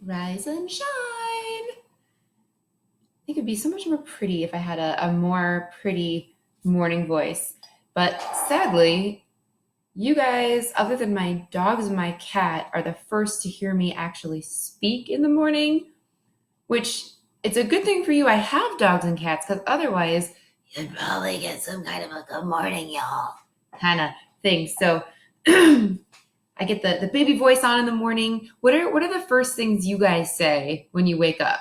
rise and shine. I think it'd be so much more pretty if I had a more pretty morning voice. But sadly, you guys, other than my dogs and my cat, are the first to hear me actually speak in the morning, which it's a good thing for you I have dogs and cats, because otherwise you'd probably get some kind of a good morning, y'all kind of thing. So I get the baby voice on in the morning. What are the first things you guys say when you wake up?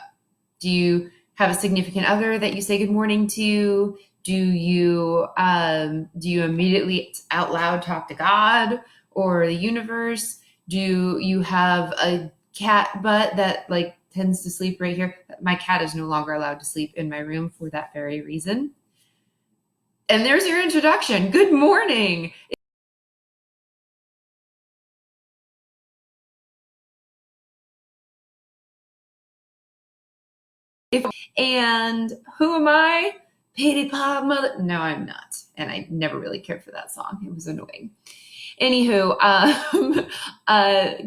Do you have a significant other that you say good morning to? Do you immediately out loud talk to God or the universe? Do you have a cat butt that like tends to sleep right here? My cat is no longer allowed to sleep in my room for that very reason. And there's your introduction. Good morning. And who am I? Pity Pop Mother. No, I'm not. And I never really cared for that song. It was annoying. Anywho,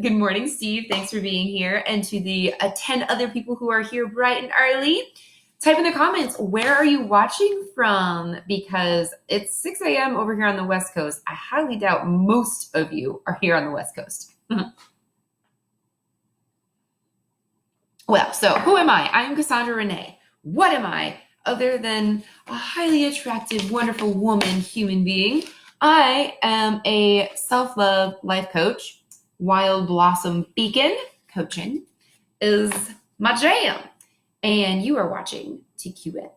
good morning, Steve. Thanks for being here. And to the 10 other people who are here bright and early, type in the comments, where are you watching from? Because it's 6 a.m. over here on the West Coast. I highly doubt most of you are here on the West Coast. Well, so who am I? I'm Cassandra Renee. What am I other than a highly attractive, wonderful woman, human being? I am a self-love life coach. Wild Blossom Beacon coaching is my jam. And you are watching TQN.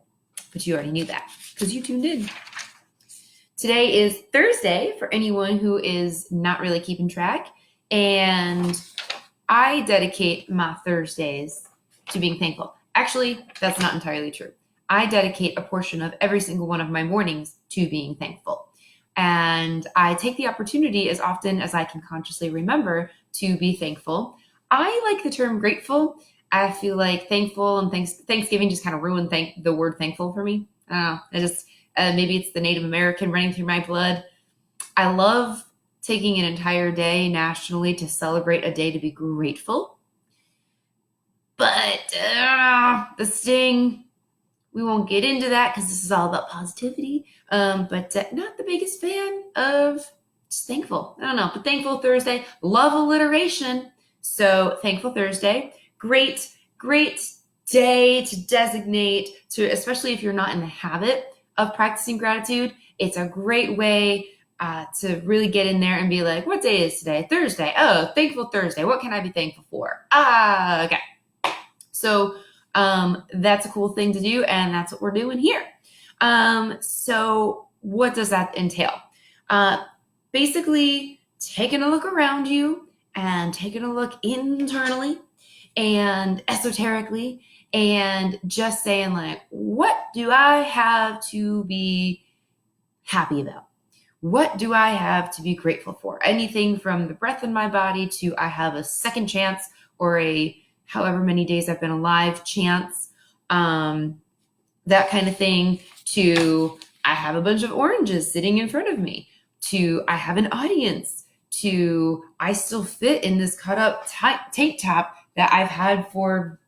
But you already knew that because you tuned in. Today is Thursday for anyone who is not really keeping track. And I dedicate my Thursdays to being thankful. Actually, that's not entirely true. I dedicate a portion of every single one of my mornings to being thankful. And I take the opportunity as often as I can consciously remember to be thankful. I like the term grateful. I feel like thankful and Thanksgiving just kind of ruined the word thankful for me. I don't know. I just, maybe it's the Native American running through my blood. I love taking an entire day nationally to celebrate a day to be grateful. But the sting, we won't get into that because this is all about positivity. But not the biggest fan of just thankful. I don't know, but Thankful Thursday, love alliteration. So Thankful Thursday, great day to designate to, especially if you're not in the habit of practicing gratitude. It's a great way to really get in there and be like, what day is today? Thursday. Oh, Thankful Thursday. What can I be thankful for? Okay. So that's a cool thing to do, and that's what we're doing here. So what does that entail? Basically, taking a look around you and taking a look internally and esoterically and just saying like, what do I have to be happy about? What do I have to be grateful for? Anything from the breath in my body to I have a second chance or a however many days I've been alive chance, that kind of thing, to I have a bunch of oranges sitting in front of me, to I have an audience, to I still fit in this cut up tank top that I've had for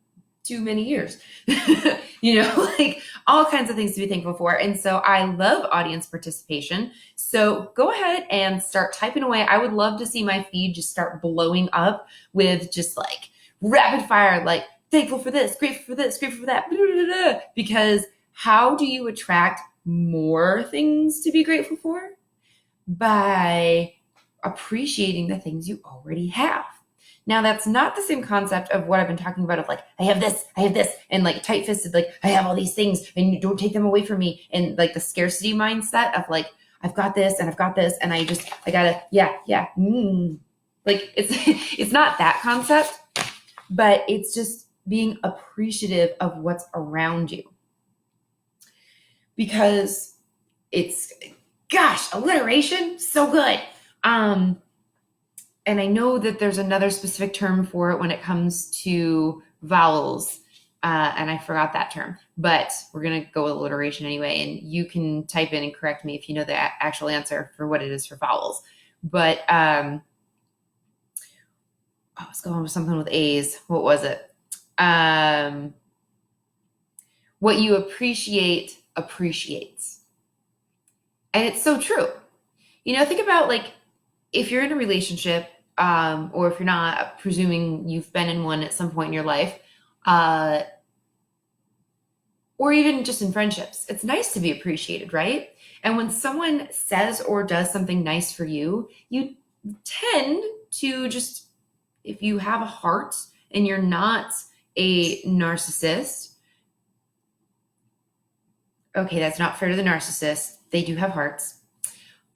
too many years. Like all kinds of things to be thankful for. And so I love audience participation. So go ahead and start typing away. I would love to see my feed just start blowing up with just like rapid fire, like thankful for this, grateful for this, grateful for that, blah, blah, blah, blah. Because how do you attract more things to be grateful for? By appreciating the things you already have. Now, that's not the same concept of what I've been talking about of like, I have this, and like tight-fisted, like I have all these things and you don't take them away from me. And like the scarcity mindset of like, I've got this and I gotta, Like it's not that concept, but it's just being appreciative of what's around you. Because it's, gosh, alliteration, so good. And I know that there's another specific term for it when it comes to vowels, and I forgot that term, but we're going to go with alliteration anyway, and you can type in and correct me if you know the actual answer for what it is for vowels. But I was going with something with A's. What was it? What you appreciate appreciates. And it's so true. Think about like if you're in a relationship, or if you're not, presuming you've been in one at some point in your life, or even just in friendships, it's nice to be appreciated, right? And when someone says or does something nice for you, you tend to just, if you have a heart and you're not a narcissist, okay, that's not fair to the narcissist. They do have hearts.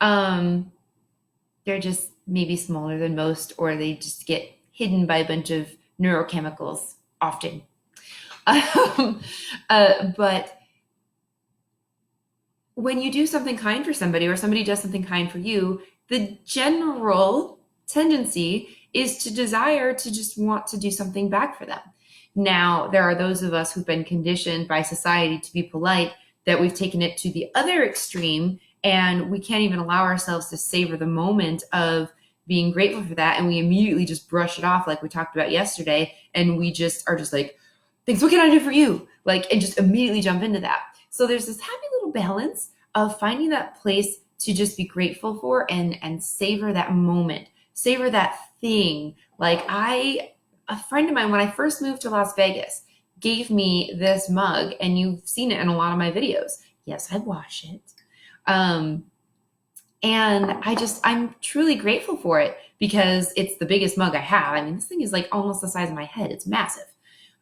They're just maybe smaller than most, or they just get hidden by a bunch of neurochemicals often. But when you do something kind for somebody, or somebody does something kind for you, the general tendency is to desire to just want to do something back for them. Now, there are those of us who've been conditioned by society to be polite that we've taken it to the other extreme, and we can't even allow ourselves to savor the moment of being grateful for that. And we immediately just brush it off like we talked about yesterday. And we just are just like, thanks, what can I do for you? Like, and just immediately jump into that. So there's this happy little balance of finding that place to just be grateful for and savor that moment, savor that thing. Like a friend of mine, when I first moved to Las Vegas, gave me this mug, and you've seen it in a lot of my videos. Yes, I wash it. And I'm truly grateful for it because it's the biggest mug I have. I mean, this thing is like almost the size of my head. It's massive.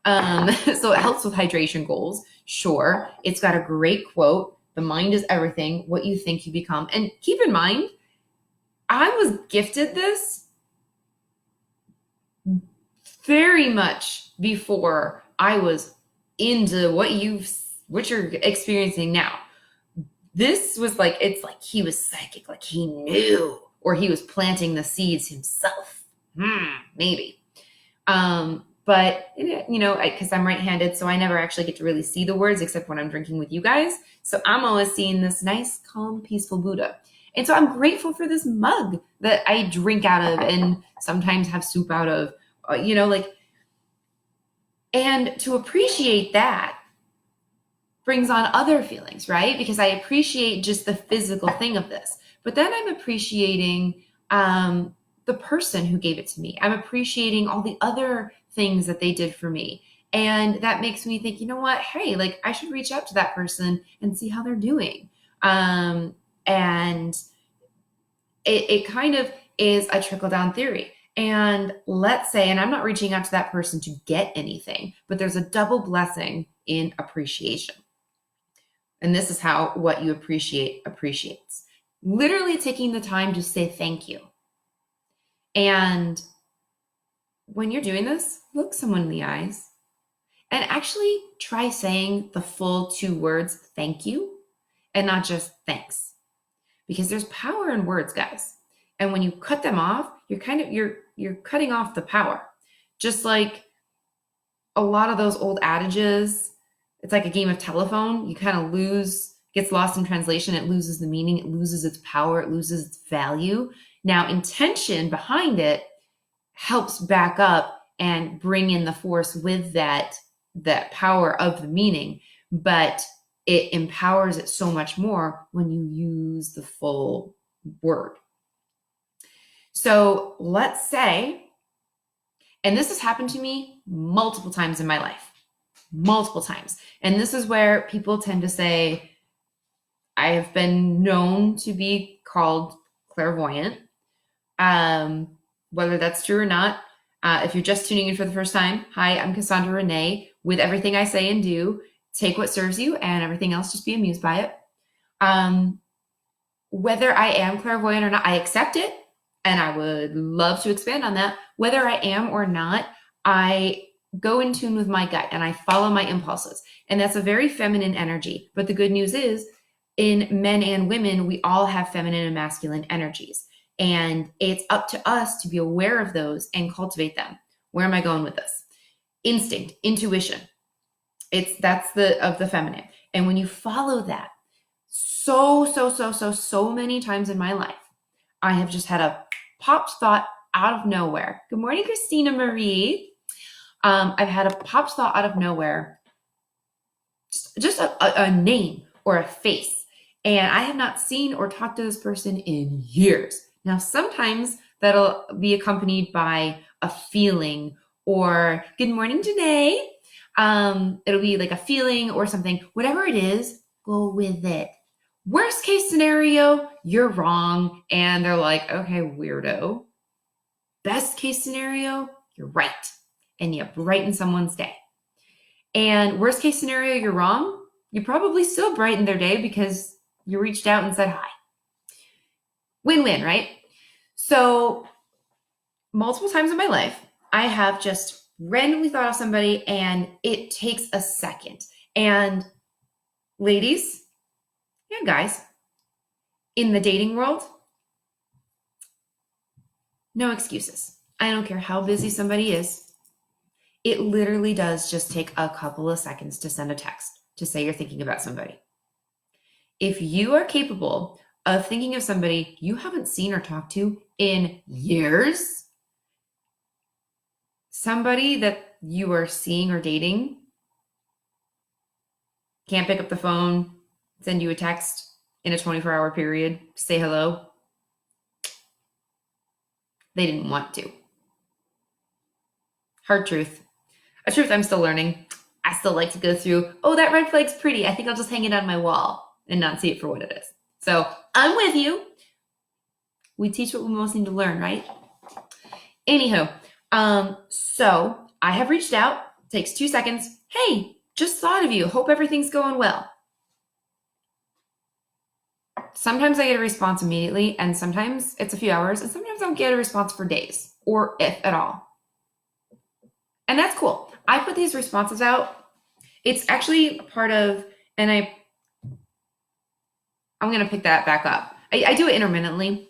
So it helps with hydration goals. Sure. It's got a great quote. The mind is everything. What you think you become. And keep in mind, I was gifted this very much before I was into what you're experiencing now. This was like, it's like he was psychic, like he knew, or he was planting the seeds himself. Maybe. But, because I'm right-handed, so I never actually get to really see the words except when I'm drinking with you guys. So I'm always seeing this nice, calm, peaceful Buddha. And so I'm grateful for this mug that I drink out of and sometimes have soup out of, and to appreciate that brings on other feelings, right? Because I appreciate just the physical thing of this. But then I'm appreciating the person who gave it to me. I'm appreciating all the other things that they did for me. And that makes me think, you know what? Hey, like I should reach out to that person and see how they're doing. And it kind of is a trickle-down theory. And let's say, and I'm not reaching out to that person to get anything, but there's a double blessing in appreciation. And this is how what you appreciate appreciates. Literally taking the time to say thank you. And when you're doing this, look someone in the eyes and actually try saying the full 2 words, thank you, and not just thanks. Because there's power in words, guys. And when you cut them off, you're cutting off the power. Just like a lot of those old adages, it's like a game of telephone. You kind of gets lost in translation. It loses the meaning. It loses its power. It loses its value. Now, intention behind it helps back up and bring in the force with that power of the meaning, but it empowers it so much more when you use the full word. So let's say, and this has happened to me multiple times in my life, multiple times. And this is where people tend to say, I have been known to be called clairvoyant. Whether that's true or not, if you're just tuning in for the first time, hi, I'm Cassandra Renee. With everything I say and do, take what serves you and everything else, just be amused by it. Whether I am clairvoyant or not, I accept it. And I would love to expand on that. Whether I am or not, I go in tune with my gut and I follow my impulses. And that's a very feminine energy. But the good news is, in men and women, we all have feminine and masculine energies. And it's up to us to be aware of those and cultivate them. Where am I going with this? Instinct, intuition. That's of the feminine. And when you follow that, so many times in my life, I have just had a popped thought, out of nowhere. Good morning, Christina Marie. I've had a popped thought out of nowhere, just a name or a face. And I have not seen or talked to this person in years. Now, sometimes that'll be accompanied by a feeling or good morning, Janae. It'll be like a feeling or something. Whatever it is, go with it. Worst case scenario, you're wrong. And they're like, okay, weirdo. Best case scenario, you're right. And you brighten someone's day. And worst case scenario, you're wrong. You probably still brighten their day because you reached out and said hi. Win-win, right? So multiple times in my life, I have just randomly thought of somebody and it takes a second. And ladies and guys, in the dating world, no excuses. I don't care how busy somebody is. It literally does just take a couple of seconds to send a text to say you're thinking about somebody. If you are capable of thinking of somebody you haven't seen or talked to in years, somebody that you are seeing or dating can't pick up the phone, send you a text in a 24-hour period, say hello, they didn't want to. Hard truth. A truth I'm still learning. I still like to go through, oh, that red flag's pretty. I think I'll just hang it on my wall and not see it for what it is. So I'm with you. We teach what we most need to learn, right? Anywho, so I have reached out. Takes 2 seconds. Hey, just thought of you. Hope everything's going well. Sometimes I get a response immediately, and sometimes it's a few hours, and sometimes I don't get a response for days, or if at all. And that's cool. I put these responses out. It's actually part of, and I'm going to pick that back up. I do it intermittently,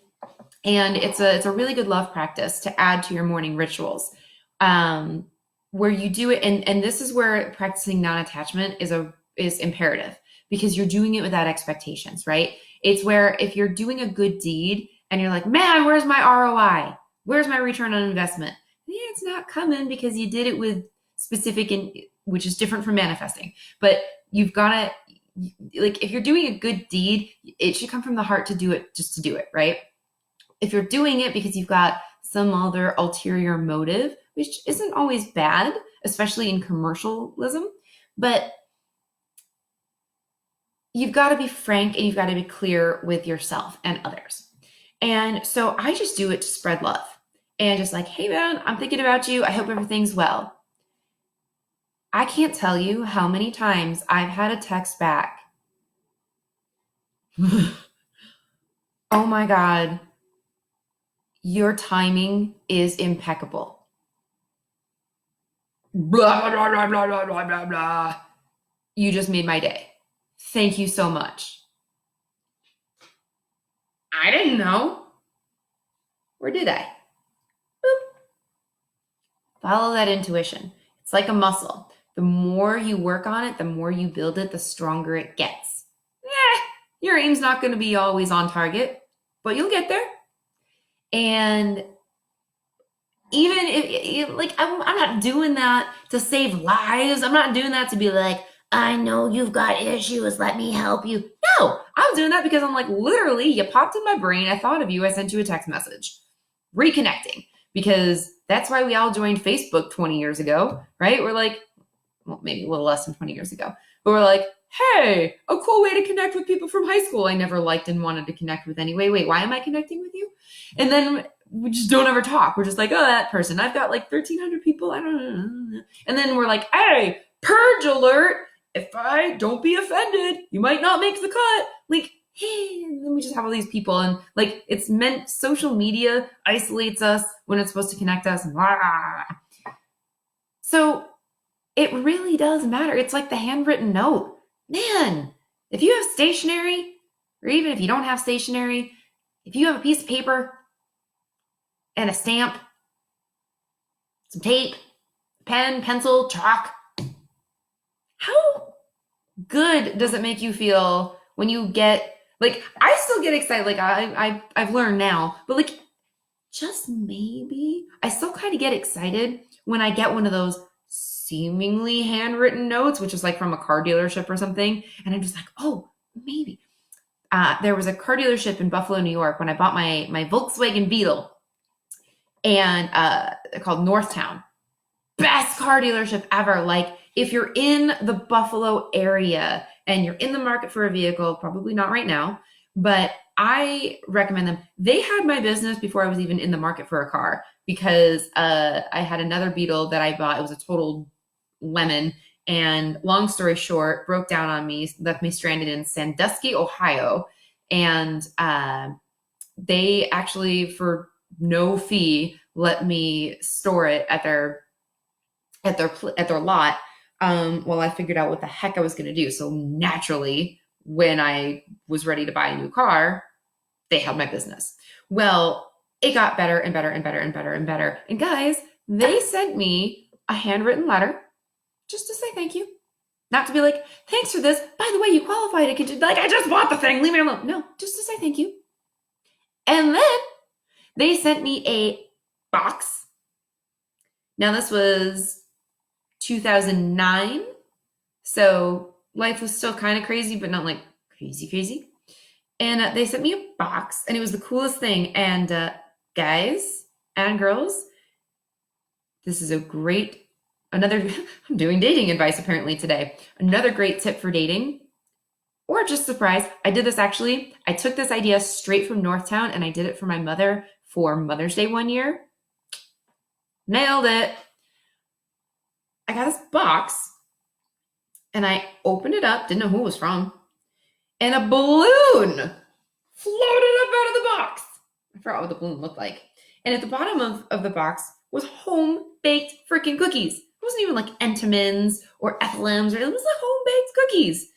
and it's a really good love practice to add to your morning rituals, where you do it. And this is where practicing non-attachment is imperative, because you're doing it without expectations, right? It's where if you're doing a good deed and you're like, man, where's my ROI? Where's my return on investment? Yeah, it's not coming because you did it with specific, which is different from manifesting. But you've got to, like, if you're doing a good deed, it should come from the heart to do it, just to do it, right? If you're doing it because you've got some other ulterior motive, which isn't always bad, especially in commercialism, but you've got to be frank and you've got to be clear with yourself and others. And so I just do it to spread love. And just like, hey man, I'm thinking about you. I hope everything's well. I can't tell you how many times I've had a text back. Oh my God, your timing is impeccable. Blah, blah, blah, blah, blah, blah, blah, blah. You just made my day. Thank you so much. I didn't know. Or did I? Boop. Follow that intuition. It's like a muscle. The more you work on it, the more you build it, the stronger it gets. Your aim's not going to be always on target, but you'll get there. And even if, like, I'm not doing that to save lives. I'm not doing that to be like, I know you've got issues. Let me help you. No, I'm doing that because I'm like, literally, you popped in my brain. I thought of you. I sent you a text message. Reconnecting. Because that's why we all joined Facebook 20 years ago, right? We're like, well, maybe a little less than 20 years ago. But we're like, hey, a cool way to connect with people from high school I never liked and wanted to connect with anyway. Wait, why am I connecting with you? And then we just don't ever talk. We're just like, oh, that person. I've got like 1,300 people. I don't know. And then we're like, hey, purge alert. If I don't be offended, you might not make the cut. Like, hey, and then we just have all these people. And like, it's meant, social media isolates us when it's supposed to connect us. So it really does matter. It's like the handwritten note. Man, if you have stationery, or even if you don't have stationery, if you have a piece of paper and a stamp, some tape, pen, pencil, chalk, how good does it make you feel when you get, like, I still get excited. Like I've learned now, but like just maybe, I still kind of get excited when I get one of those seemingly handwritten notes, which is like from a car dealership or something. And I'm just like, oh, maybe. There was a car dealership in Buffalo, New York when I bought my Volkswagen Beetle, and they're called Northtown. Best car dealership ever. Like, if you're in the Buffalo area and you're in the market for a vehicle, probably not right now, but I recommend them. They had my business before I was even in the market for a car, because I had another Beetle that I bought. It was a total lemon. And long story short, broke down on me, left me stranded in Sandusky, Ohio. And they actually, for no fee, let me store it at their lot, while I figured out what the heck I was going to do. So naturally, when I was ready to buy a new car, they held my business. Well, it got better and better and better and better and better. And guys, they sent me a handwritten letter just to say thank you. Not to be like, thanks for this. By the way, you qualified. It could, like, I just bought the thing. Leave me alone. No, just to say thank you. And then they sent me a box. Now, this was 2009. So life was still kind of crazy, but not like crazy. And they sent me a box, and it was the coolest thing. And guys and girls, this is another, I'm doing dating advice apparently today. Another great tip for dating, or just surprise. I did this actually. I took this idea straight from Northtown, and I did it for my mother for Mother's Day one year. Nailed it. I got this box, and I opened it up, didn't know who it was from, and a balloon floated up out of the box. I forgot what the balloon looked like. And at the bottom of the box was home-baked freaking cookies. It wasn't even like Entenmann's or Ethelham's, or it was like home-baked cookies.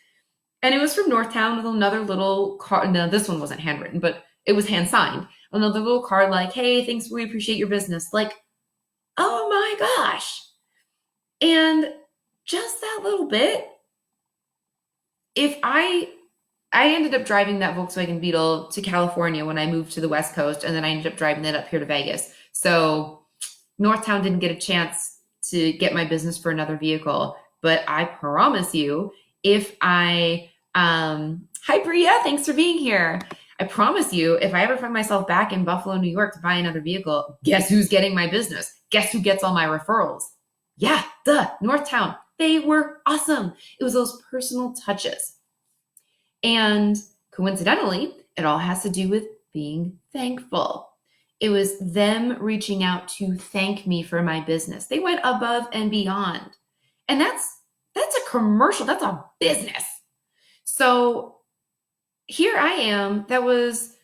And it was from Northtown with another little card. No, this one wasn't handwritten, but it was hand-signed. Another little card like, hey, thanks, we appreciate your business. Like, oh my gosh. And just that little bit, if I ended up driving that Volkswagen Beetle to California when I moved to the West Coast, and then I ended up driving it up here to Vegas. So Northtown didn't get a chance to get my business for another vehicle. But I promise you, if I, hi Bria, thanks for being here. I promise you, if I ever find myself back in Buffalo, New York to buy another vehicle, guess who's getting my business? Guess who gets all my referrals? Yeah, Northtown. They were awesome. It was those personal touches. And coincidentally, it all has to do with being thankful. It was them reaching out to thank me for my business. They went above and beyond. And that's a commercial. That's a business. So here I am. That was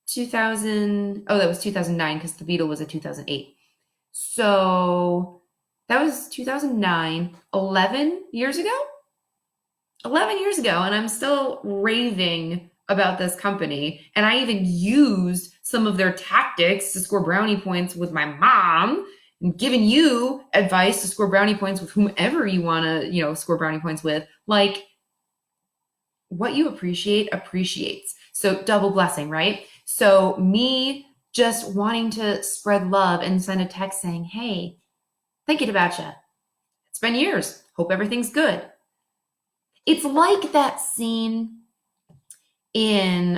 2009, because the Beetle was a 2008. So that was 2009, 11 years ago. 11 years ago, and I'm still raving about this company. And I even used some of their tactics to score brownie points with my mom, and giving you advice to score brownie points with whomever you want to, score brownie points with. Like, what you appreciate appreciates. So double blessing, right? So me just wanting to spread love and send a text saying, hey, thinking about you. It's been years. Hope everything's good. It's like that scene in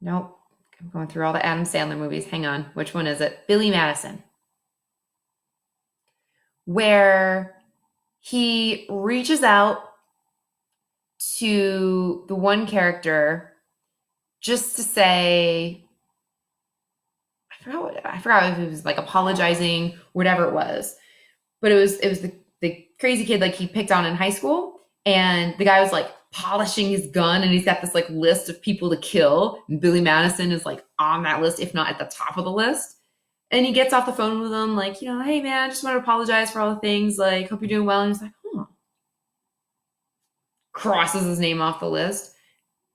nope, I'm going through all the Adam Sandler movies. Hang on, which one is it? Billy Madison, where he reaches out to the one character just to say, I forgot if it was like apologizing, whatever it was. But it was the crazy kid like he picked on in high school, and the guy was like polishing his gun, and he's got this like list of people to kill, and Billy Madison is like on that list, if not at the top of the list. And he gets off the phone with him like, hey man, I just want to apologize for all the things, like hope you're doing well. And he's like, crosses his name off the list.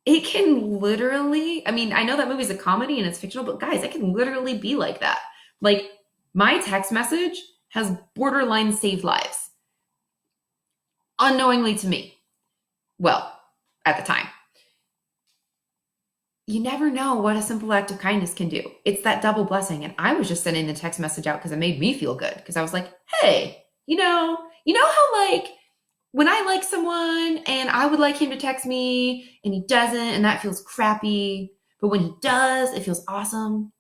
It can literally, I know that movie's a comedy and it's fictional, but guys, it can literally be like that. Like, my text message has borderline saved lives. Unknowingly to me. Well, at the time. you never know what a simple act of kindness can do. It's that double blessing. And I was just sending the text message out because it made me feel good. Because I was like, hey, you know how like when I like someone and I would like him to text me and he doesn't, and that feels crappy. But when he does, it feels awesome.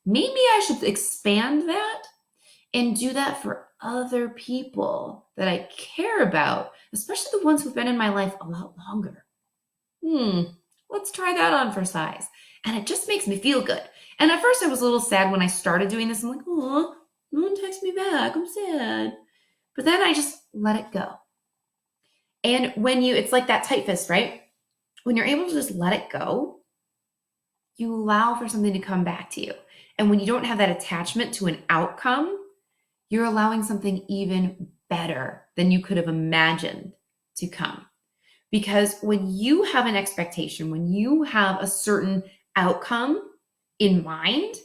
Maybe I should expand that and do that for other people that I care about, especially the ones who've been in my life a lot longer. Let's try that on for size. And it just makes me feel good. And at first I was a little sad when I started doing this. I'm like, oh, no one texts me back. I'm sad. But then I just let it go. And it's like that tight fist, right? When you're able to just let it go, you allow for something to come back to you. And when you don't have that attachment to an outcome, you're allowing something even better than you could have imagined to come. Because when you have an expectation, when you have a certain outcome in mind,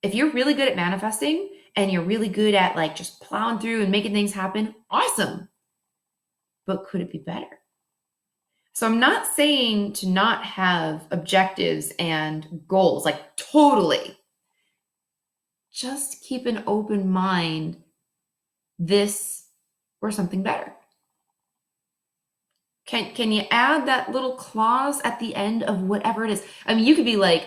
if you're really good at manifesting and you're really good at like just plowing through and making things happen, awesome. But could it be better? So I'm not saying to not have objectives and goals, like totally. Just keep an open mind, this or something better. Can you add that little clause at the end of whatever it is? I mean, you could be like,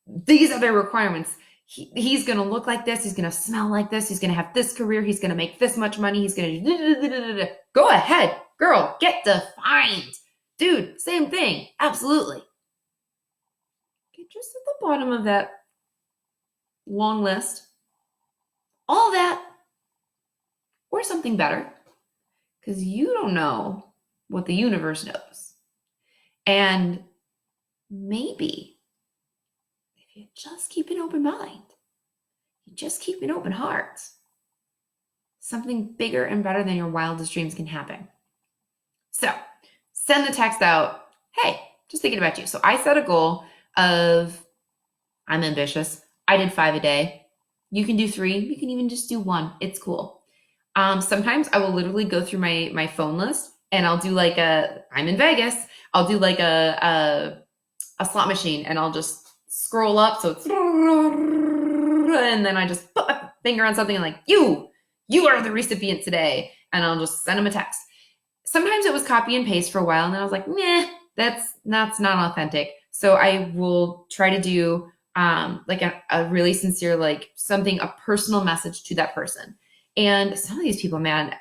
these are the requirements. He's going to look like this. He's going to smell like this. He's going to have this career. He's going to make this much money. He's going to go ahead, girl, get defined. Dude, same thing. Absolutely. Get just at the bottom of that long list. All that or something better, because you don't know what the universe knows. And maybe if you just keep an open mind, you just keep an open heart, something bigger and better than your wildest dreams can happen. So send the text out. Hey, just thinking about you. So I set a goal of, I'm ambitious. I did 5 a day. You can do 3. You can even just do 1. It's cool. Sometimes I will literally go through my phone list and I'll do like I'm in Vegas. I'll do like a slot machine and I'll just scroll up. So it's, and then I just put my finger on something and like, you are the recipient today. And I'll just send them a text. Sometimes it was copy and paste for a while. And then I was like, meh, that's not authentic. So I will try to do like a really sincere, like something, a personal message to that person. And some of these people, man,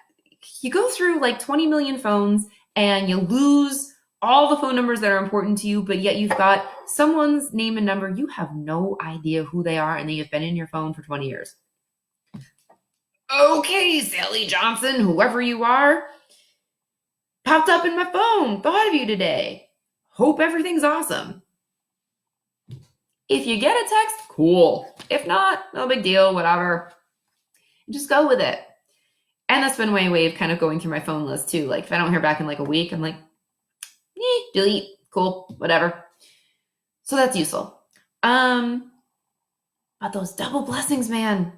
you go through like 20 million phones and you lose all the phone numbers that are important to you, but yet you've got someone's name and number. You have no idea who they are, and they have been in your phone for 20 years. Okay, Sally Johnson, whoever you are, popped up in my phone, thought of you today. Hope everything's awesome. If you get a text, cool. If not, no big deal, whatever. Just go with it. And that's been my way of kind of going through my phone list too. Like if I don't hear back in like a week, I'm like, delete, cool, whatever. So that's useful. But those double blessings, man,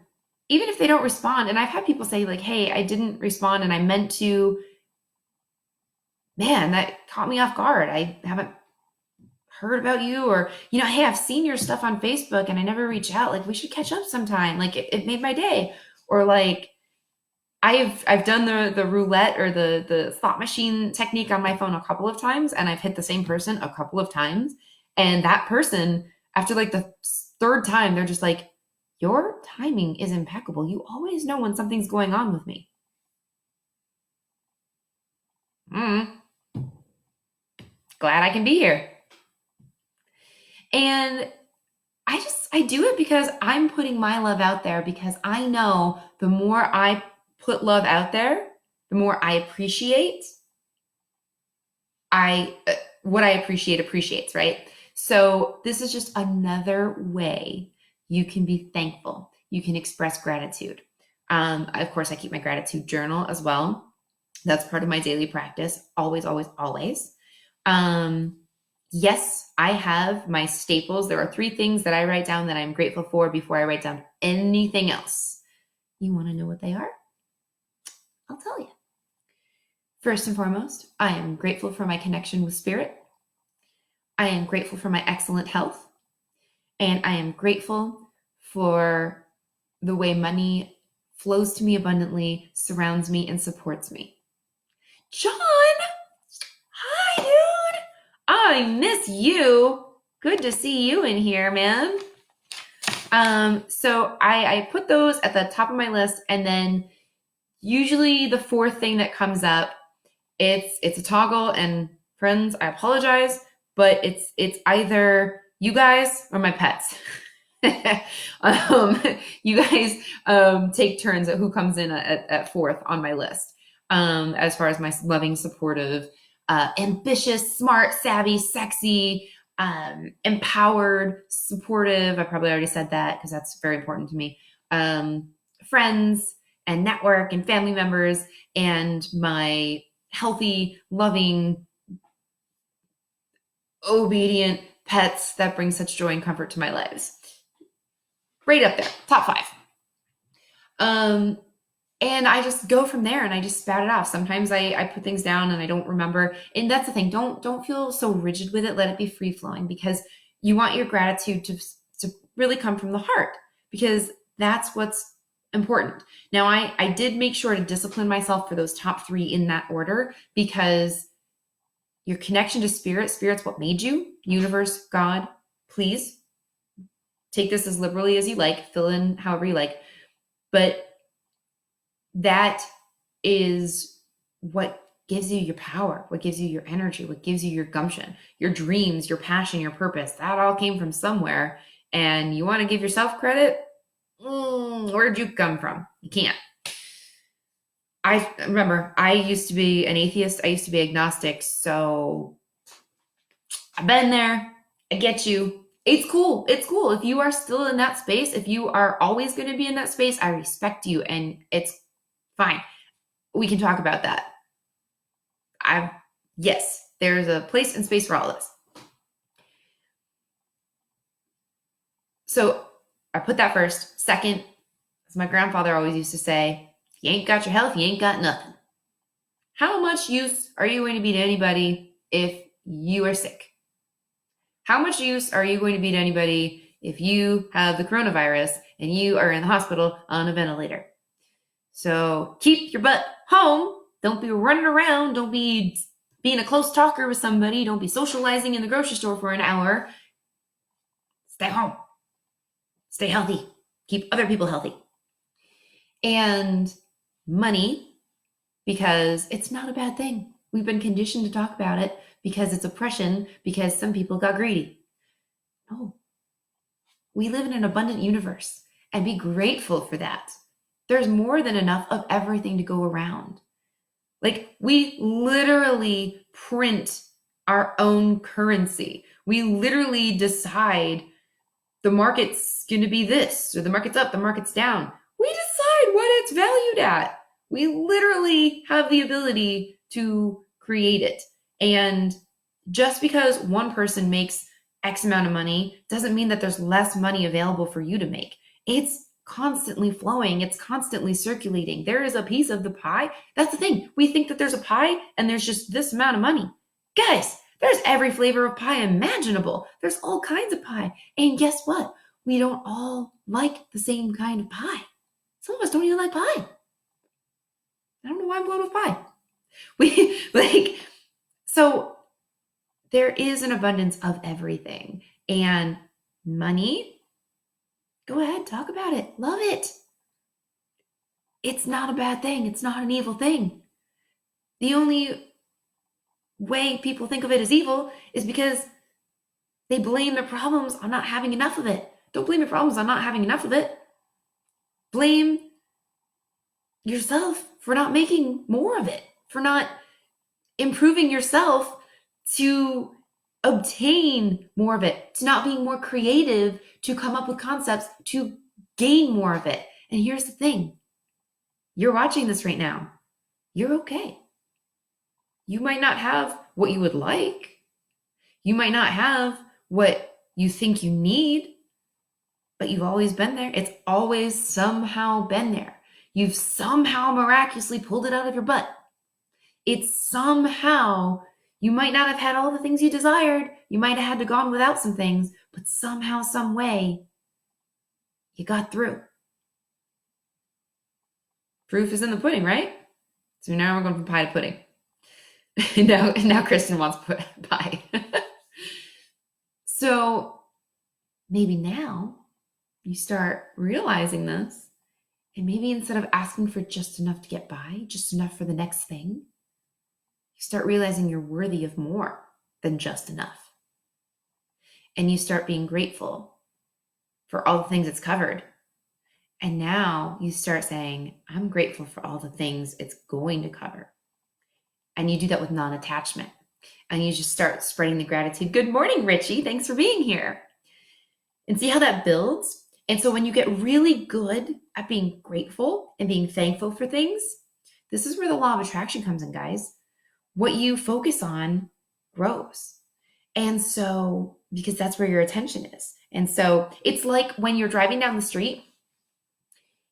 even if they don't respond, and I've had people say like, hey, I didn't respond and I meant to, man, that caught me off guard. I haven't heard about you, or, hey, I've seen your stuff on Facebook and I never reach out. Like we should catch up sometime. Like it made my day. Or like, I've done the roulette or the slot machine technique on my phone a couple of times, and I've hit the same person a couple of times. And that person, after like the 3rd time, they're just like, your timing is impeccable. You always know when something's going on with me. Glad I can be here. And I do it because I'm putting my love out there, because I know the more I put love out there, the more I appreciate. What I appreciate appreciates, right? So this is just another way you can be thankful. You can express gratitude. Of course, I keep my gratitude journal as well. That's part of my daily practice. Always, always, always. Yes, I have my staples. There are 3 things that I write down that I'm grateful for before I write down anything else. You want to know what they are? I'll tell you. First and foremost, I am grateful for my connection with spirit. I am grateful for my excellent health. And I am grateful for the way money flows to me abundantly, surrounds me, and supports me. John, hi, dude. I miss you. Good to see you in here, man. So I put those at the top of my list, and then usually the fourth thing that comes up, it's a toggle. And friends, I apologize, but it's either you guys or my pets. You guys take turns at who comes in at fourth on my list. As far as my loving, supportive, ambitious, smart, savvy, sexy, empowered, supportive. I probably already said that because that's very important to me. Friends and network and family members, and my healthy, loving, obedient pets that bring such joy and comfort to my lives. Right up there, top 5. And I just go from there and I just spout it off. Sometimes I put things down and I don't remember. And that's the thing. Don't feel so rigid with it. Let it be free flowing, because you want your gratitude to really come from the heart, because that's what's important. Now, I did make sure to discipline myself for those top 3 in that order, because your connection to spirit's what made you. Universe, God, please take this as liberally as you like, fill in however you like. But that is what gives you your power, what gives you your energy, what gives you your gumption, your dreams, your passion, your purpose. That all came from somewhere. And you want to give yourself credit? Where'd you come from? You can't. I remember I used to be an atheist. I used to be agnostic. So I've been there. I get you. It's cool. It's cool. If you are still in that space, if you are always going to be in that space, I respect you, and it's fine. We can talk about that. Yes, there's a place and space for all of us. So I put that first. Second, as my grandfather always used to say, you ain't got your health, you ain't got nothing. How much use are you going to be to anybody if you are sick? How much use are you going to be to anybody if you have the coronavirus and you are in the hospital on a ventilator? So keep your butt home. Don't be running around. Don't be being a close talker with somebody. Don't be socializing in the grocery store for an hour. Stay home. Stay healthy. Keep other people healthy. And money, because it's not a bad thing. We've been conditioned to talk about it because it's oppression, because some people got greedy. No. We live in an abundant universe, and be grateful for that. There's more than enough of everything to go around. Like, we literally print our own currency. We literally decide the market's going to be this, or the market's up, the market's down. We decide what it's valued at. We literally have the ability to create it. And just because one person makes X amount of money doesn't mean that there's less money available for you to make. It's constantly flowing. It's constantly circulating. There is a piece of the pie. That's the thing. We think that there's a pie and there's just this amount of money. Guys, there's every flavor of pie imaginable. There's all kinds of pie. And guess what? We don't all like the same kind of pie. Some of us don't even like pie. I don't know why I'm going with pie. So there is an abundance of everything. And money, go ahead, talk about it. Love it. It's not a bad thing. It's not an evil thing. The only way people think of it as evil is because they blame their problems on not having enough of it. Don't blame your problems on not having enough of it. Blame yourself for not making more of it, for not improving yourself to obtain more of it, to not being more creative, to come up with concepts, to gain more of it. And here's the thing. You're watching this right now. You're okay. You might not have what you would like. You might not have what you think you need, but you've always been there. It's always somehow been there. You've somehow miraculously pulled it out of your butt. It's somehow You might not have had all the things you desired. You might have had to gone without some things, but somehow, some way, you got through. Proof is in the pudding, right? So now we're going from pie to pudding. now Kristen wants pie. So maybe now you start realizing this, and maybe instead of asking for just enough to get by, just enough for the next thing, you start realizing you're worthy of more than just enough. And you start being grateful for all the things it's covered. And now you start saying, I'm grateful for all the things it's going to cover. And you do that with non-attachment. And you just start spreading the gratitude. Good morning, Richie. Thanks for being here. And see how that builds? And so when you get really good at being grateful and being thankful for things, this is where the law of attraction comes in, guys. What you focus on grows. And so, because that's where your attention is. And so it's like when you're driving down the street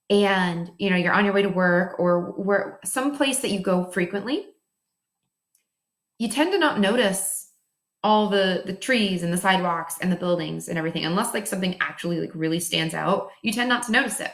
and you're on your way to work or some place that you go frequently, you tend to not notice all the trees and the sidewalks and the buildings and everything, unless like something actually like really stands out. You tend not to notice it.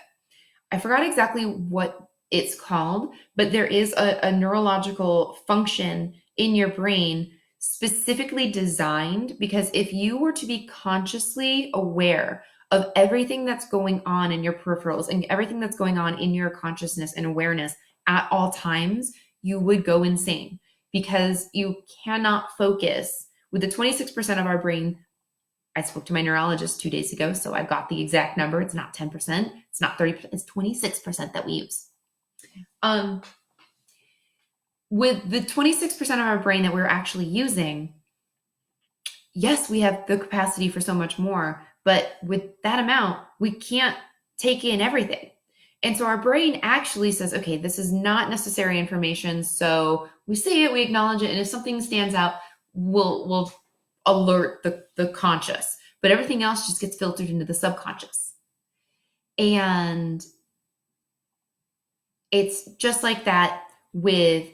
I forgot exactly what it's called, but there is a neurological function in your brain specifically designed, because if you were to be consciously aware of everything that's going on in your peripherals and everything that's going on in your consciousness and awareness at all times, you would go insane, because you cannot focus with the 26% of our brain. I spoke to my neurologist 2 days ago, so I've got the exact number. It's not 10%, it's not 30%, it's 26% that we use. With the 26% of our brain that we're actually using, yes, we have the capacity for so much more, but with that amount, we can't take in everything. And so our brain actually says, okay, this is not necessary information. So we say it, we acknowledge it. And if something stands out, we'll alert the conscious, but everything else just gets filtered into the subconscious. And it's just like that with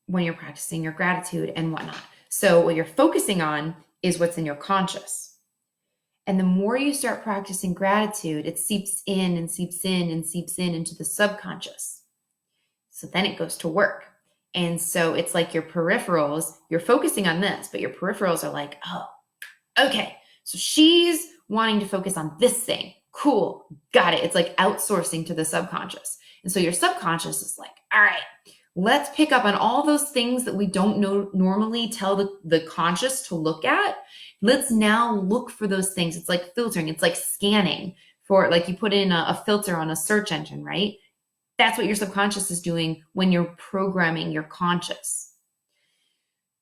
when you're practicing your gratitude and whatnot. So what you're focusing on is what's in your conscious. And the more you start practicing gratitude, it seeps in and seeps in and seeps in into the subconscious. So then it goes to work. And so it's like your peripherals, you're focusing on this, but your peripherals are like, oh, okay, so she's wanting to focus on this thing. Cool, got it. It's like outsourcing to the subconscious. And so your subconscious is like, all right, let's pick up on all those things that we don't normally tell the conscious to look at. Let's now look for those things. It's like filtering. It's like scanning for, like you put in a filter on a search engine, right? That's what your subconscious is doing when you're programming your conscious.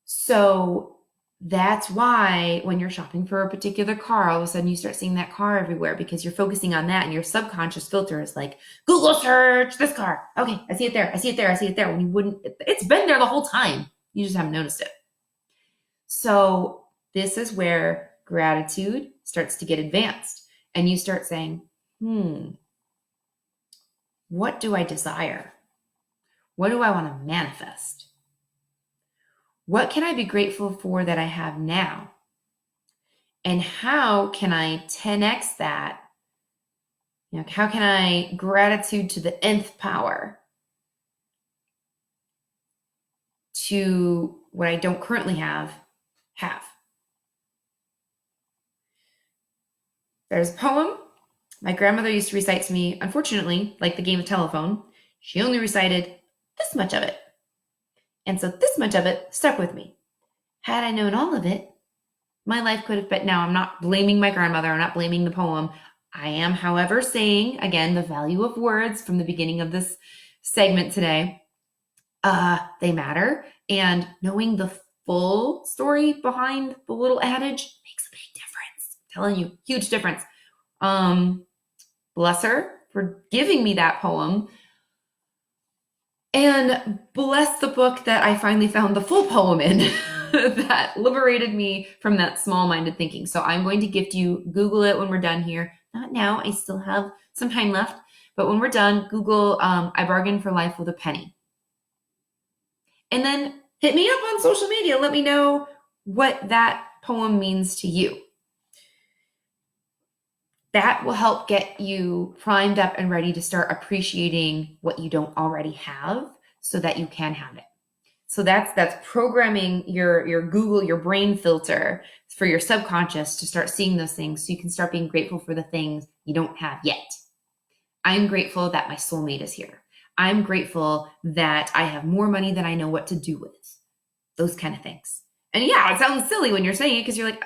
So that's why when you're shopping for a particular car, all of a sudden you start seeing that car everywhere, because you're focusing on that, and your subconscious filter is like, Google search this car. Okay, I see it there. I see it there. I see it there. When you wouldn't, it's been there the whole time. You just haven't noticed it. So this is where gratitude starts to get advanced, and you start saying, what do I desire? What do I want to manifest? What can I be grateful for that I have now? And how can I 10x that? How can I gratitude to the nth power to what I don't currently have? There's a poem my grandmother used to recite to me, unfortunately, like the game of telephone. She only recited this much of it. And so this much of it stuck with me. Had I known all of it, my life could have been. Now, I'm not blaming my grandmother. I'm not blaming the poem. I am, however, saying, again, the value of words from the beginning of this segment today. They matter. And knowing the full story behind the little adage makes a big difference. I'm telling you, huge difference. Bless her for giving me that poem. And bless the book that I finally found the full poem in that liberated me from that small-minded thinking. So I'm going to gift you, Google it when we're done here. Not now, I still have some time left. But when we're done, Google, I bargained for life with a penny. And then hit me up on social media. Let me know what that poem means to you. That will help get you primed up and ready to start appreciating what you don't already have so that you can have it. So that's programming your Google, your brain filter for your subconscious to start seeing those things so you can start being grateful for the things you don't have yet. I'm grateful that my soulmate is here. I'm grateful that I have more money than I know what to do with. Those kind of things. And yeah, it sounds silly when you're saying it because you're like,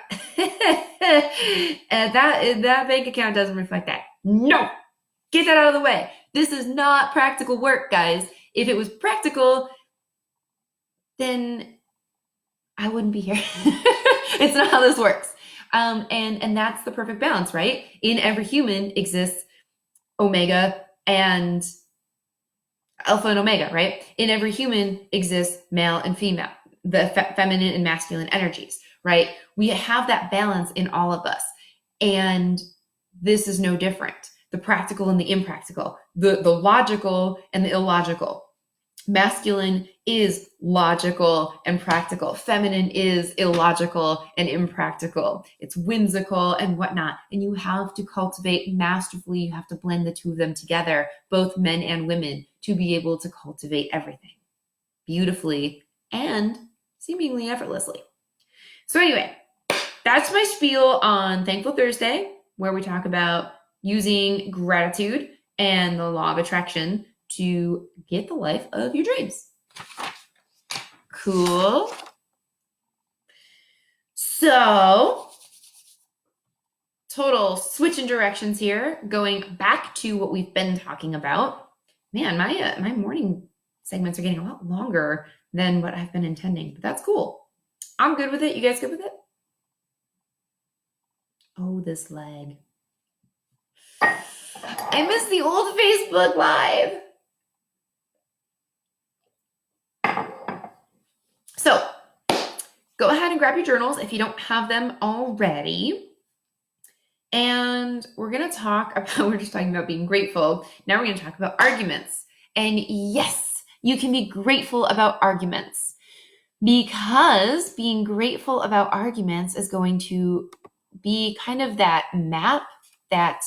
that bank account doesn't reflect that. No, get that out of the way. This is not practical work, guys. If it was practical, then I wouldn't be here. It's not how this works. And that's the perfect balance, right? In every human exists omega and alpha and omega, right? In every human exists male and female, the feminine and masculine energies, right? We have that balance in all of us. And this is no different. The practical and the impractical, the logical and the illogical. Masculine is logical and practical. Feminine is illogical and impractical. It's whimsical and whatnot. And you have to cultivate masterfully. You have to blend the two of them together, both men and women, to be able to cultivate everything beautifully and seemingly effortlessly. So anyway, that's my spiel on Thankful Thursday, where we talk about using gratitude and the law of attraction to get the life of your dreams. Cool. So, total switch in directions here, going back to what we've been talking about. Man, my morning segments are getting a lot longer than what I've been intending, but that's cool. I'm good with it. You guys good with it? Oh, this leg. I missed the old Facebook Live. So go ahead and grab your journals if you don't have them already. And we're going to talk about, we're just talking about being grateful. Now we're going to talk about arguments. And yes, you can be grateful about arguments because being grateful about arguments is going to be kind of that map that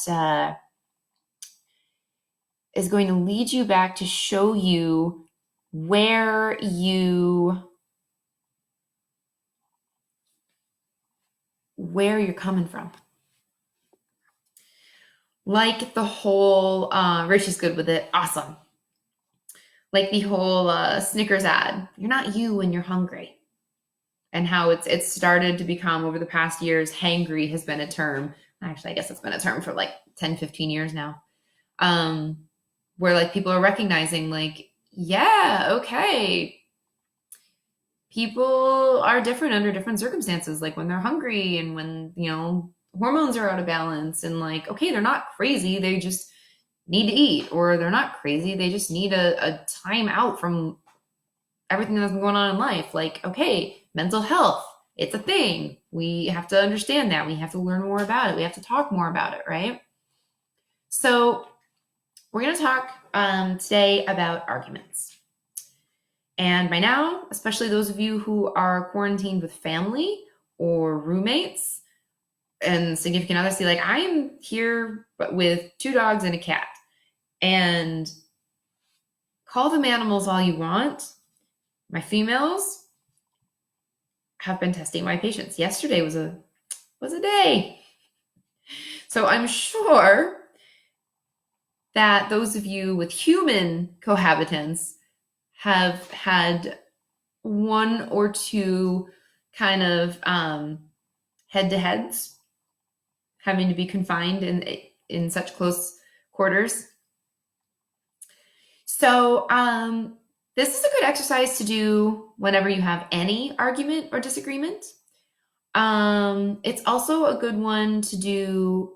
is going to lead you back to show you where you're coming from. Like the whole, Richie's good with it, awesome. Like the whole Snickers ad, you're not you when you're hungry. And how it's started to become, over the past years, hangry has been a term. Actually, I guess it's been a term for like 10, 15 years now. Where like people are recognizing like, yeah, okay, people are different under different circumstances, like when they're hungry and when, hormones are out of balance, and like, okay, they're not crazy, they just need to eat, or they're not crazy, they just need a time out from everything that's been going on in life. Like, okay, mental health, it's a thing. We have to understand that. We have to learn more about it. We have to talk more about it, right? So we're going to talk today about arguments. And by now, especially those of you who are quarantined with family or roommates and significant others, see, like, I'm here with 2 dogs and a cat. And call them animals all you want. My females have been testing my patience. Yesterday was a day. So I'm sure that those of you with human cohabitants have had 1 or 2 kind of head-to-heads, having to be confined in such close quarters. So this is a good exercise to do whenever you have any argument or disagreement. It's also a good one to do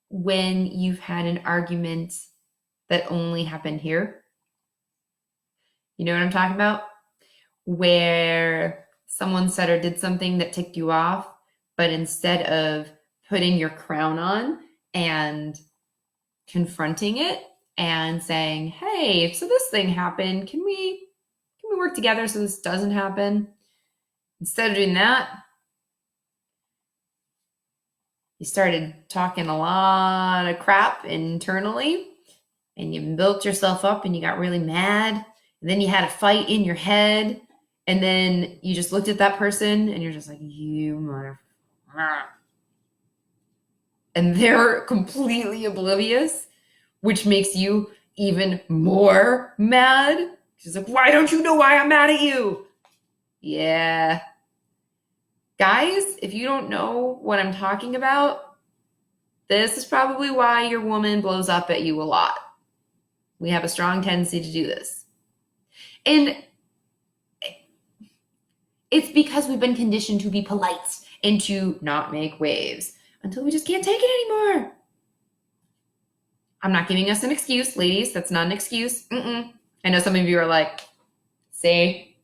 when you've had an argument that only happened here. You know what I'm talking about? Where someone said or did something that ticked you off, but instead of putting your crown on and confronting it and saying, hey, so this thing happened, can we we work together so this doesn't happen? Instead of doing that, you started talking a lot of crap internally, and you built yourself up and you got really mad. And then you had a fight in your head. And then you just looked at that person and you're just like, you mother. And they're completely oblivious, which makes you even more mad. She's like, why don't you know why I'm mad at you? Yeah. Guys, if you don't know what I'm talking about, this is probably why your woman blows up at you a lot. We have a strong tendency to do this. And it's because we've been conditioned to be polite and to not make waves until we just can't take it anymore. I'm not giving us an excuse, ladies. That's not an excuse. I know some of you are like, see,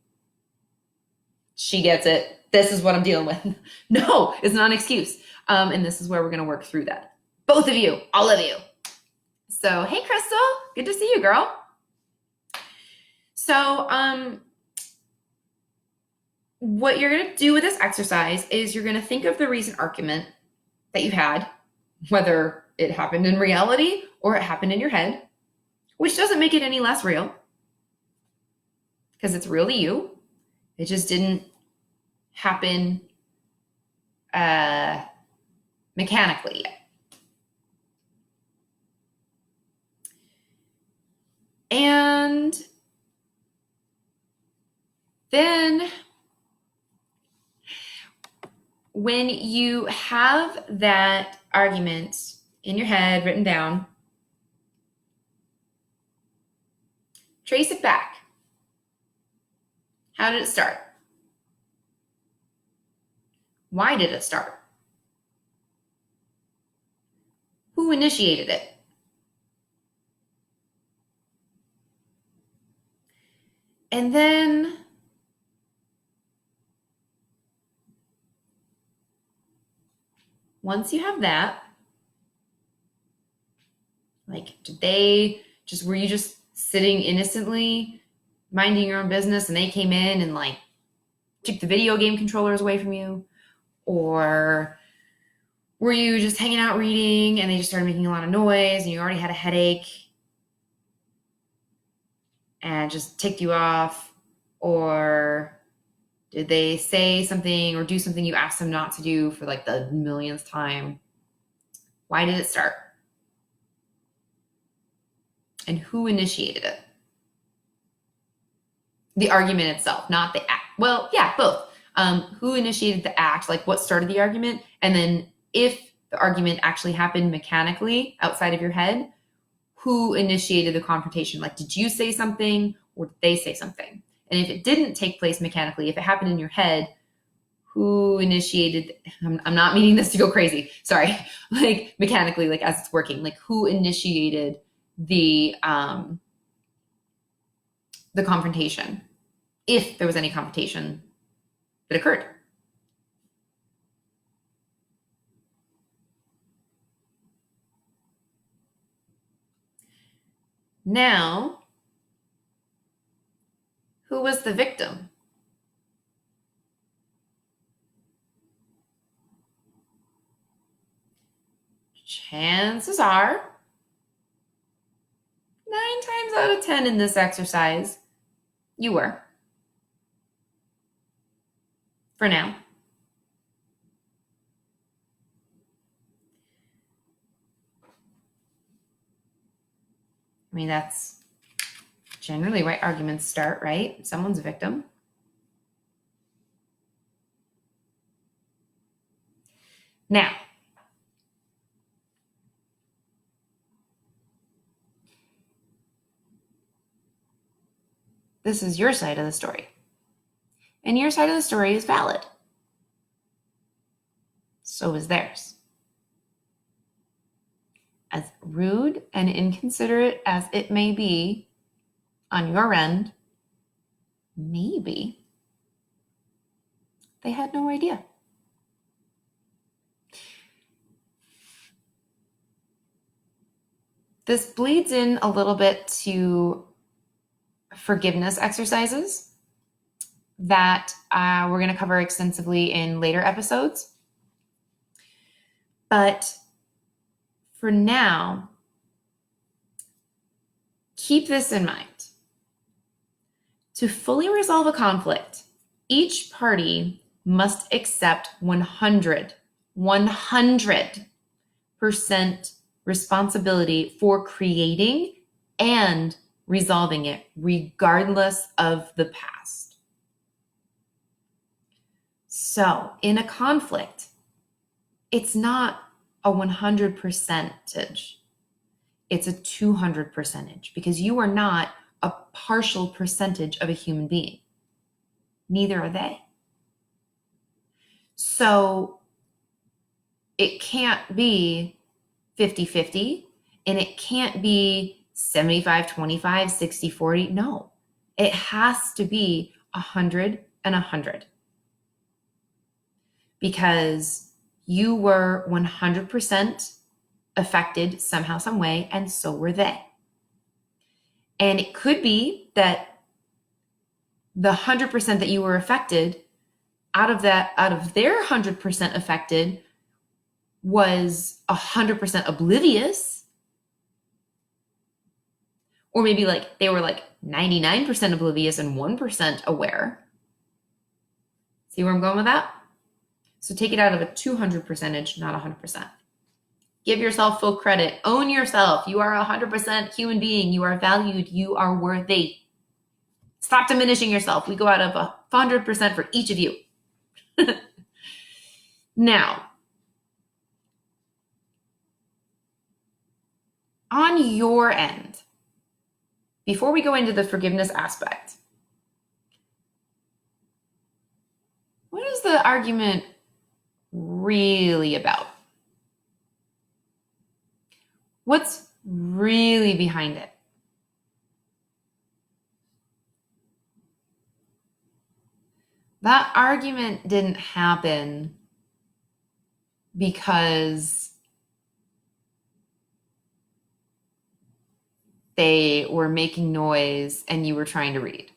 she gets it. This is what I'm dealing with. No, it's not an excuse. And this is where we're going to work through that. Both of you, all of you. So, hey, Crystal, good to see you, girl. So, what you're going to do with this exercise is you're going to think of the recent argument that you've had, whether it happened in reality or it happened in your head, which doesn't make it any less real because it's really you. It just didn't happen mechanically yet. And then when you have that argument in your head written down, trace it back. How did it start? Why did it start? Who initiated it? And then once you have that, like, were you just sitting innocently minding your own business and they came in and like took the video game controllers away from you? Or were you just hanging out reading and they just started making a lot of noise and you already had a headache and just ticked you off? Or did they say something or do something you asked them not to do for like the millionth time? Why did it start? And who initiated it? The argument itself, not the act. Well, yeah, both. Who initiated the act? Like what started the argument? And then if the argument actually happened mechanically outside of your head, who initiated the confrontation? Like, did you say something or did they say something? And if it didn't take place mechanically, if it happened in your head, who initiated? I'm not meaning this to go crazy. Sorry. Like mechanically, like as it's working, like who initiated the confrontation, if there was any confrontation that occurred. Now, who was the victim? Chances are, 9 times out of 10 in this exercise, you were. For now. I mean, that's generally why arguments start, right? Someone's a victim. Now, this is your side of the story. And your side of the story is valid. So is theirs. As rude and inconsiderate as it may be on your end, maybe they had no idea. This bleeds in a little bit to forgiveness exercises that we're going to cover extensively in later episodes. But for now, keep this in mind. To fully resolve a conflict, each party must accept 100% responsibility for creating and resolving it, regardless of the past. So, in a conflict, it's not a 100 percentage. It's a 200 percentage, because you are not a partial percentage of a human being. Neither are they. So it can't be 50-50, and it can't be 75-25, 60-40. No, it has to be 100 and 100. Because you were 100% affected somehow, some way, and so were they. And it could be that the 100% that you were affected, out of their 100% affected, was 100% oblivious. Or maybe like they were like 99% oblivious and 1% aware. See where I'm going with that? So take it out of a 200 percentage, not 100%. Give yourself full credit. Own yourself. You are a 100% human being. You are valued. You are worthy. Stop diminishing yourself. We go out of 100% for each of you. Now, on your end, before we go into the forgiveness aspect, what is the argument really about? What's really behind it? That argument didn't happen because they were making noise and you were trying to read.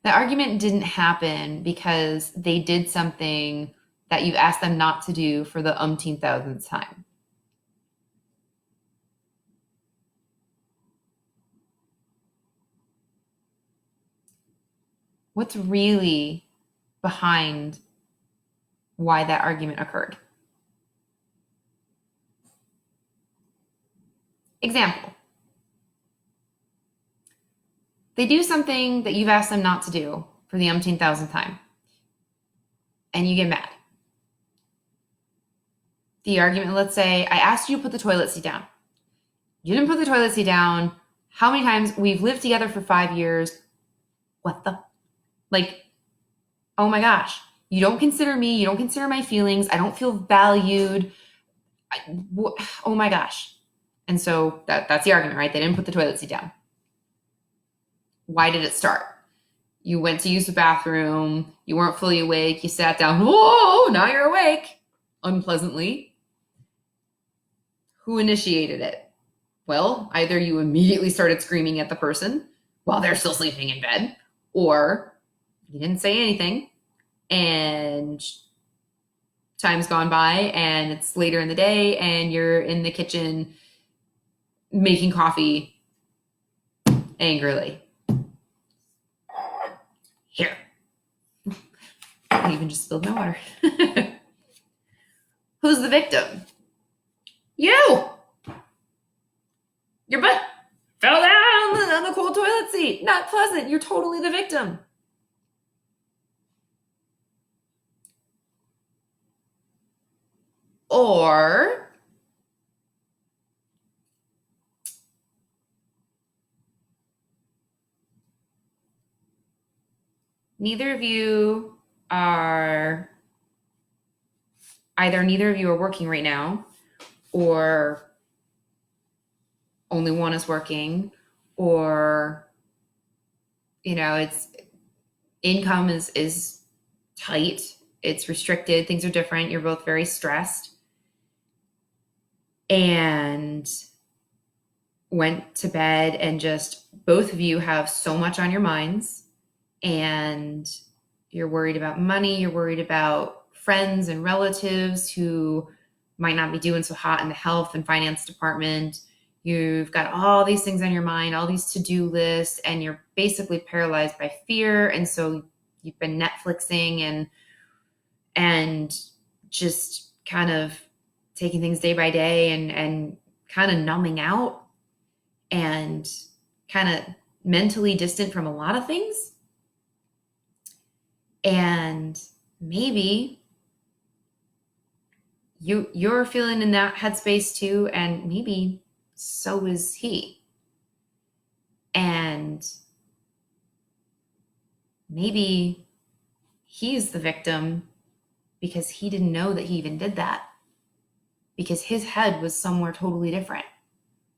The argument didn't happen because they did something that you asked them not to do for the umpteenth thousandth time. What's really behind why that argument occurred? Example. They do something that you've asked them not to do for the umpteenth thousandth time, and you get mad. The argument, let's say, I asked you to put the toilet seat down. You didn't put the toilet seat down. How many times? We've lived together for 5 years. What the? Like, oh my gosh. You don't consider me. You don't consider my feelings. I don't feel valued. Oh my gosh. And so that's the argument, right? They didn't put the toilet seat down. Why did it start? You went to use the bathroom. You weren't fully awake. You sat down. Whoa, now you're awake. Unpleasantly. Who initiated it? Well, either you immediately started screaming at the person while they're still sleeping in bed, or you didn't say anything, and time's gone by and it's later in the day and you're in the kitchen making coffee angrily. Here. I even just spilled my water. Who's the victim? You! Your butt fell down on the cold toilet seat. Not pleasant. You're totally the victim. Or neither of you are working right now, or only one is working, or it's income is tight, it's restricted, things are different, you're both very stressed, and went to bed and just both of you have so much on your minds, and you're worried about money, you're worried about friends and relatives who might not be doing so hot in the health and finance department. You've got all these things on your mind, all these to-do lists, and you're basically paralyzed by fear. And so you've been Netflixing and just kind of taking things day by day and kind of numbing out and kind of mentally distant from a lot of things. And maybe you're feeling in that headspace too, and maybe so is he. And maybe he's the victim because he didn't know that he even did that, because his head was somewhere totally different,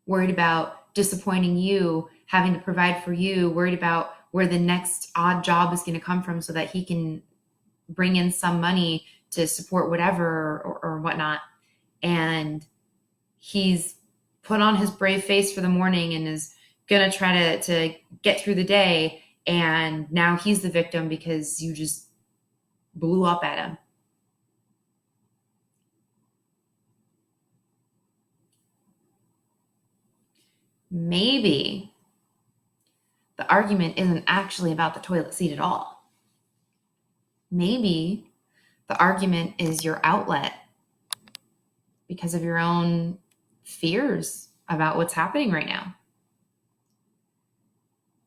worried about disappointing you, having to provide for you, worried about where the next odd job is going to come from so that he can bring in some money to support whatever or whatnot. And he's put on his brave face for the morning and is going to try to get through the day. And now he's the victim because you just blew up at him. Maybe the argument isn't actually about the toilet seat at all. Maybe the argument is your outlet because of your own fears about what's happening right now.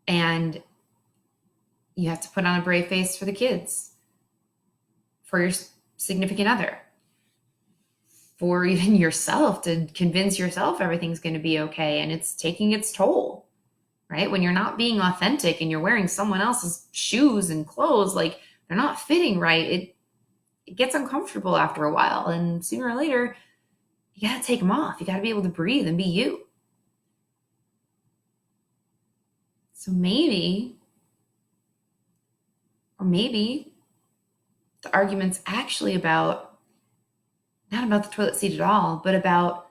And you have to put on a brave face for the kids, for your significant other, for even yourself, to convince yourself everything's going to be okay. And it's taking its toll, right? When you're not being authentic and you're wearing someone else's shoes and clothes, like they're not fitting right, it gets uncomfortable after a while. And sooner or later, you got to take them off. You got to be able to breathe and be you. So maybe the argument's actually not about the toilet seat at all, but about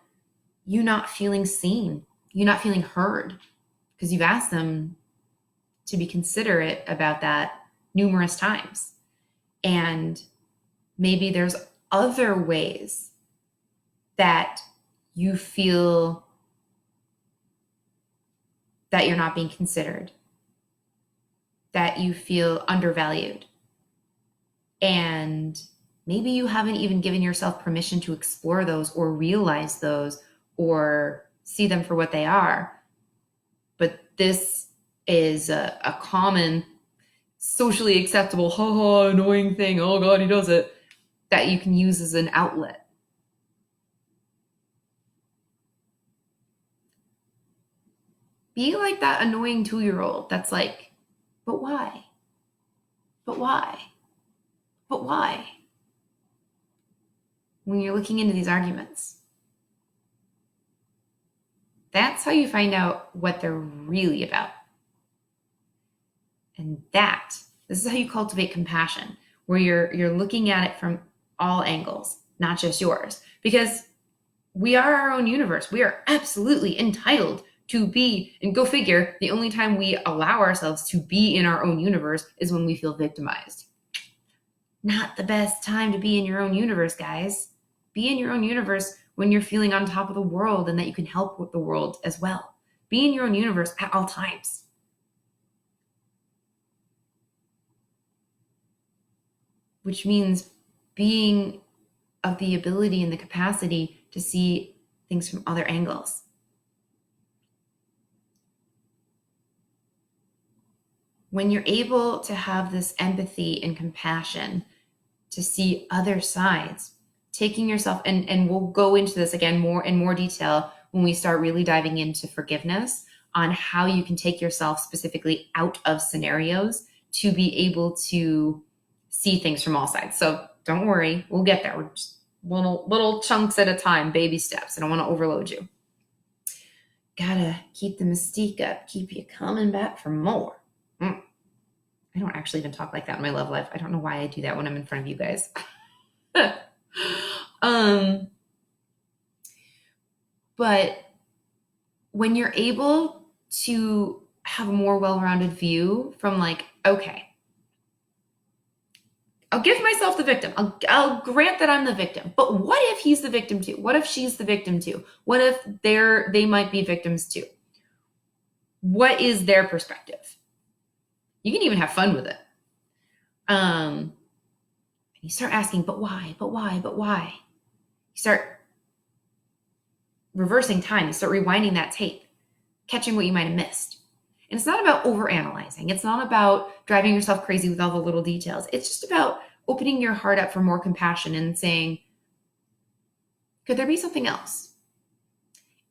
you not feeling seen, you not feeling heard, because you've asked them to be considerate about that numerous times. And maybe there's other ways that you feel that you're not being considered, that you feel undervalued. And maybe you haven't even given yourself permission to explore those or realize those or see them for what they are. But this is a common, socially acceptable, annoying thing. Oh God, he does it, that you can use as an outlet. Be like that annoying 2-year-old that's like, but why? But why? But why? When you're looking into these arguments. That's how you find out what they're really about. And this is how you cultivate compassion, where you're looking at it from all angles, not just yours. Because we are our own universe. We are absolutely entitled to be, and go figure, the only time we allow ourselves to be in our own universe is when we feel victimized. Not the best time to be in your own universe, guys. Be in your own universe when you're feeling on top of the world and that you can help with the world as well. Be in your own universe at all times. Which means being of the ability and the capacity to see things from other angles. When you're able to have this empathy and compassion to see other sides, taking yourself, and we'll go into this again in more detail when we start really diving into forgiveness, on how you can take yourself specifically out of scenarios to be able to see things from all sides. So don't worry, we'll get there. We're just little chunks at a time, baby steps. I don't want to overload you. Gotta keep the mystique up, keep you coming back for more. I don't actually even talk like that in my love life. I don't know why I do that when I'm in front of you guys. But when you're able to have a more well-rounded view from like, okay, I'll give myself the victim. I'll grant that I'm the victim. But what if he's the victim too? What if she's the victim too? What if they might be victims too? What is their perspective? You can even have fun with it. You start asking, but why? But why? But why? You start reversing time. You start rewinding that tape, catching what you might have missed. And it's not about overanalyzing. It's not about driving yourself crazy with all the little details. It's just about opening your heart up for more compassion and saying, could there be something else?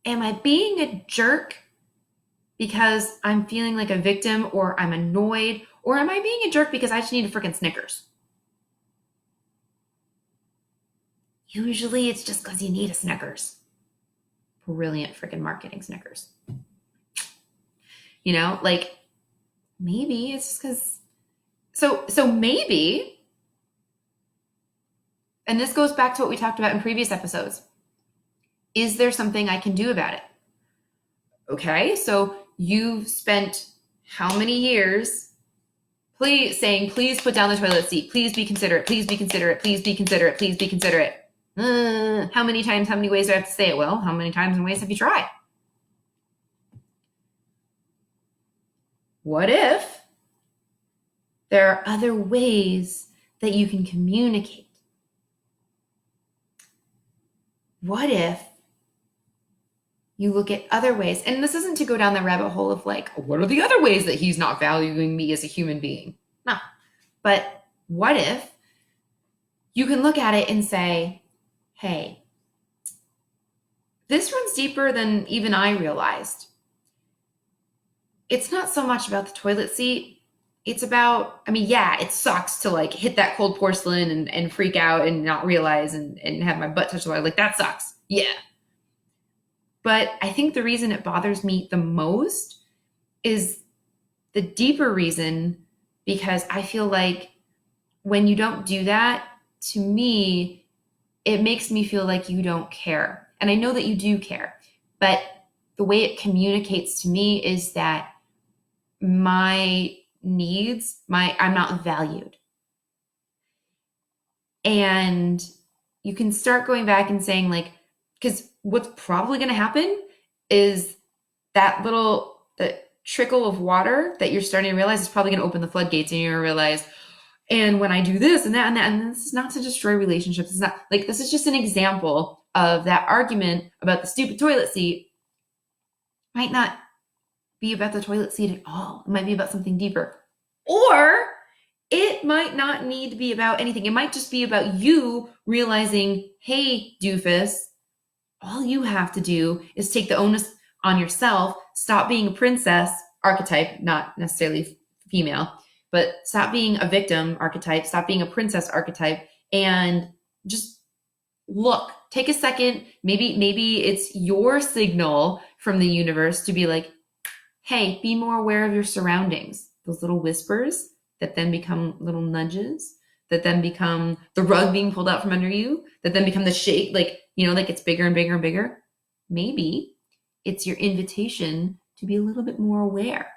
Am I being a jerk because I'm feeling like a victim, or I'm annoyed, or am I being a jerk because I just need a freaking Snickers? Usually it's just because you need a Snickers. Brilliant freaking marketing, Snickers. You know, like maybe it's just because. So maybe, and this goes back to what we talked about in previous episodes. Is there something I can do about it? Okay, so you've spent how many years saying, please put down the toilet seat. Please be considerate. Please be considerate. Please be considerate. Please be considerate. How many times, how many ways do I have to say it? Well, how many times and ways have you tried? What if there are other ways that you can communicate? What if you look at other ways? And this isn't to go down the rabbit hole of like, what are the other ways that he's not valuing me as a human being? No. But what if you can look at it and say, hey, this runs deeper than even I realized. It's not so much about the toilet seat. It's about, I mean, yeah, it sucks to like hit that cold porcelain and freak out and not realize and have my butt touch the water. Like that sucks. Yeah. But I think the reason it bothers me the most is the deeper reason, because I feel like when you don't do that, to me, it makes me feel like you don't care. And I know that you do care, but the way it communicates to me is that my needs, I'm not valued. And you can start going back and saying like, because what's probably going to happen is that the trickle of water that you're starting to realize is probably going to open the floodgates, and you're going to realize, and when I do this and that and that, and this is not to destroy relationships. It's not like, this is just an example of that argument about the stupid toilet seat might not be about the toilet seat at all. It might be about something deeper. Or it might not need to be about anything. It might just be about you realizing, hey, doofus, all you have to do is take the onus on yourself, stop being a princess archetype, not necessarily female, but stop being a victim archetype, stop being a princess archetype, and just look, take a second. Maybe it's your signal from the universe to be like, hey, be more aware of your surroundings. Those little whispers that then become little nudges, that then become the rug being pulled out from under you, that then become the shake, like, you know, like it's bigger and bigger and bigger. Maybe it's your invitation to be a little bit more aware.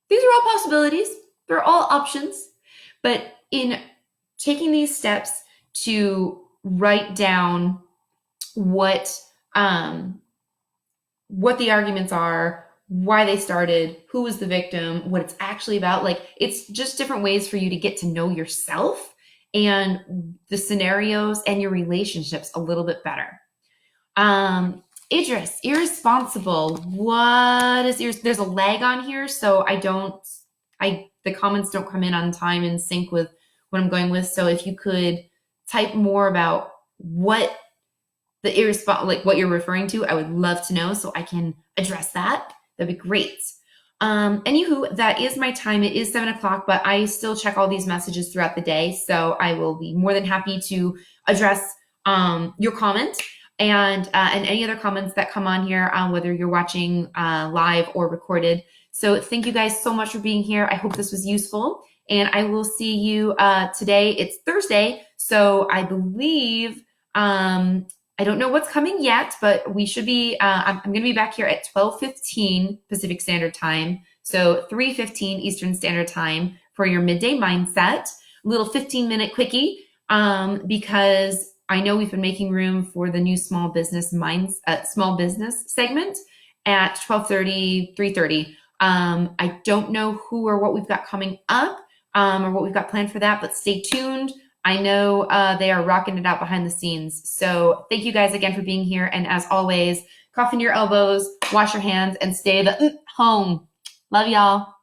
These are all possibilities. They're all options. But in taking these steps to write down what the arguments are, why they started, who was the victim, what it's actually about, like it's just different ways for you to get to know yourself and the scenarios and your relationships a little bit better. Idris, irresponsible. What is there's a lag on here, so the comments don't come in on time in sync with what I'm going with. So if you could type more about what the like what you're referring to, I would love to know so I can address that. That'd be great. Anywho, that is my time. It is 7:00, but I still check all these messages throughout the day. So I will be more than happy to address your comment and any other comments that come on here, whether you're watching live or recorded. So thank you guys so much for being here. I hope this was useful, and I will see you today. It's Thursday, so I believe I don't know what's coming yet, but we should be, I'm going to be back here at 12:15 Pacific Standard Time. So 3:15 Eastern Standard Time for your midday mindset, a little 15-minute quickie, because I know we've been making room for the new small business segment at 12:30, 3:30. I don't know who or what we've got coming up, or what we've got planned for that, but stay tuned. I know they are rocking it out behind the scenes. So thank you guys again for being here. And as always, cough into your elbows, wash your hands, and stay the home. Love y'all.